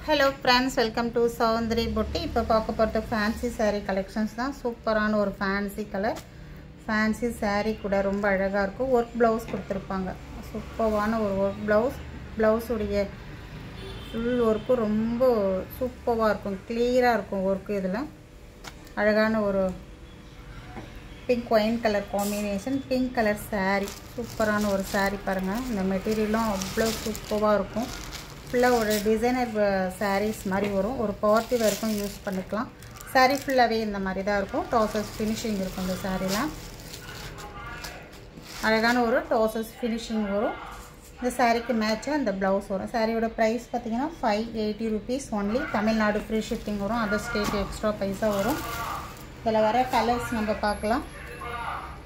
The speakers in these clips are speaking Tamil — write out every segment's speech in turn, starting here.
Hello friends, welcome to Soundri Boutique. இப்போ பார்க்க போறது ஃபேன்சி saree collections தான். சூப்பரான ஒரு ஃபேன்சி கலர் ஃபேன்சி saree கூட ரொம்ப அழகா இருக்கும். work blouse கொடுத்திருப்பாங்க. சூப்பரான ஒரு work blouse உடைய full work ரொம்ப சூப்பரா இருக்கும். கிளியரா இருக்கும் work இதுல. அழகான ஒரு pink wine color combination, pink color saree. சூப்பரான ஒரு saree பாருங்க. இந்த மெட்டீரியலும் அவ்வளவு சூப்பரா இருக்கும். ஃபுல்லா ஒரு டிசைனர் sarees மாதிரி வரும். ஒரு பார்ட்டி வரைக்கும் யூஸ் பண்ணிக்கலாம். saree ஃபுல்லாவே இந்த மாதிரி தான் இருக்கும். டாசஸ் ஃபினிஷிங் இருக்கும் இந்த சாரீல. அழகான ஒரு டாசஸ் ஃபினிஷிங் வரும். இந்த சாரீக்கு மேட்சா இந்த ப்ளவுஸ் வரும். சாரியோட பிரைஸ் பாத்தீங்கன்னா 580 rupees only. Tamil Nadu free shipping வரும். அதர் ஸ்டேட் எக்ஸ்ட்ரா பைசா வரும். இதல வர கலர்ஸ் நம்ம பார்க்கலாம்.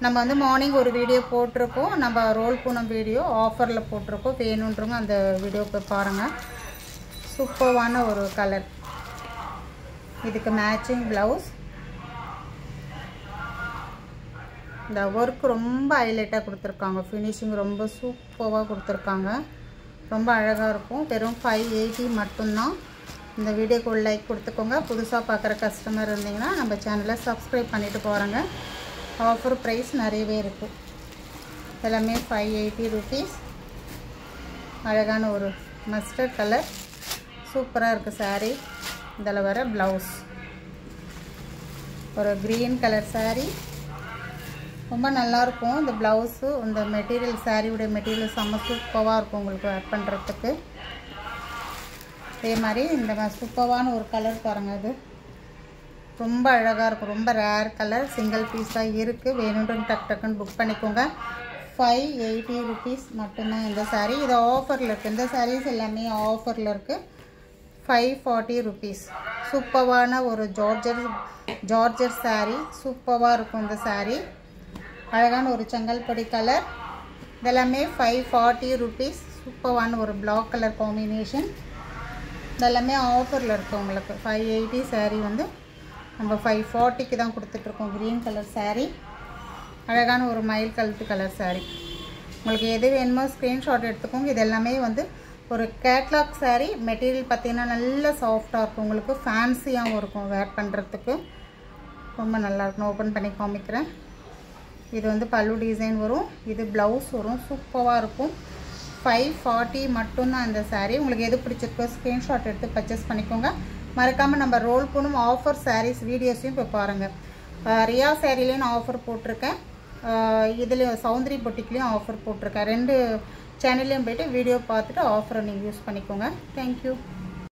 நம்ம வந்து மார்னிங் ஒரு வீடியோ போட்டுருக்கோம். நம்ம ரோல் பூனம் வீடியோ ஆஃபர்ல போட்டுருக்கோம். வேணும்ன்றவங்க அந்த வீடியோ போய் பாருங்க. சூப்பரான ஒரு கலர். இதுக்கு மேட்சிங் ப்ளவுஸ். இந்த வர்க் ரொம்ப ஹைலைட்டா கொடுத்திருக்காங்க. ஃபினிஷிங் ரொம்ப சூப்பரா கொடுத்திருக்காங்க. ரொம்ப அழகா இருக்கும். வெறும் 580 மட்டும் தான். இந்த வீடியோக்கு ஒரு லைக் கொடுத்துக்கோங்க. புதுசா பார்க்குற கஸ்டமர் இருந்தீங்கன்னா நம்ம சேனலை சப்ஸ்கிரைப் பண்ணிட்டு போறங்க. ஆஃபர் பிரைஸ் நிறையவே இருக்கு. எல்லாமே 580 rupees. அழகான ஒரு மஸ்டர்ட் கலர். சூப்பரா இருக்கு saree. இதல வர ப்ளவுஸ். ஒரு green கலர் saree. ரொம்ப நல்லா இருக்கும் இந்த ப்ளவுஸ். இந்த மெட்டீரியல் saree உடைய மெட்டீரியல் செம்ம சூப்பரா இருக்கும் உங்களுக்கு வேர் பண்றதுக்கு. இதே மாதிரி இந்த சூப்பரான ஒரு கலர் பாருங்க இது. ரொம்ப அழகா இருக்கும். ரொம்ப ரேர் கலர். சிங்கிள் பீஸ் தான் இருக்கு. வேணும்ன்றவங்க டக் டக்குன்னு புக் பண்ணிக்கோங்க. 580 rupees மட்டும் தான் இந்த saree. இது ஆஃபர்ல இருக்கு. இந்த sarees எல்லாமே ஆஃபர்ல இருக்கு. 540 rupees. சூப்பரான ஒரு ஜார்ஜெட் saree. சூப்பரா இருக்கும் இந்த saree. அழகான ஒரு செங்கல்படி கலர். இதெல்லாமே 540 rupees. சூப்பரான ஒரு black கலர் காம்பினேஷன். இதெல்லாமே ஆஃபர்ல இருக்கு உங்களுக்கு. 580 saree வந்து நம்ம 540க்கு தான் கொடுத்துட்டு இருக்கோம். green colour saree. அழகான ஒரு மயில் கழுத்து கலர் saree. உங்களுக்கு எது வேணுமோ ஸ்கிரீன்ஷாட் எடுத்துக்கோங்க. இது எல்லாமே வந்து ஒரு கேட்லாக் saree. மெட்டீரியல் பார்த்தீங்கன்னா நல்ல சாஃப்டா இருக்கும். உங்களுக்கு ஃபேன்சியாவும் இருக்கும் வேர் பண்றதுக்கு. ரொம்ப நல்லா இருக்கும். ஓபன் பண்ணி காமிக்கிறேன். இது வந்து பல்லு டிசைன் வரும். இது ப்ளவுஸ் வரும். சூப்பரா இருக்கும். 540 மட்டும் தான் இந்த saree. உங்களுக்கு எது பிடிச்சிருக்கோ ஸ்கிரீன்ஷாட் எடுத்து பர்ச்சேஸ் பண்ணிக்கோங்க. மறக்காம நம்ம ரோல் பூனம் ஆஃபர் sarees வீடியோஸையும் போய் பாருங்க. ரியா சாரிலயும் ஆஃபர் போட்டுருக்கேன். இதுல சௌந்தரி பொட்டிக்லயும் ஆஃபர் போட்டுருக்கேன். ரெண்டு சேனல்லையும் போய்ட்டு வீடியோ பார்த்துட்டு ஆஃபரை நீங்க யூஸ் பண்ணிக்கோங்க. Thank you.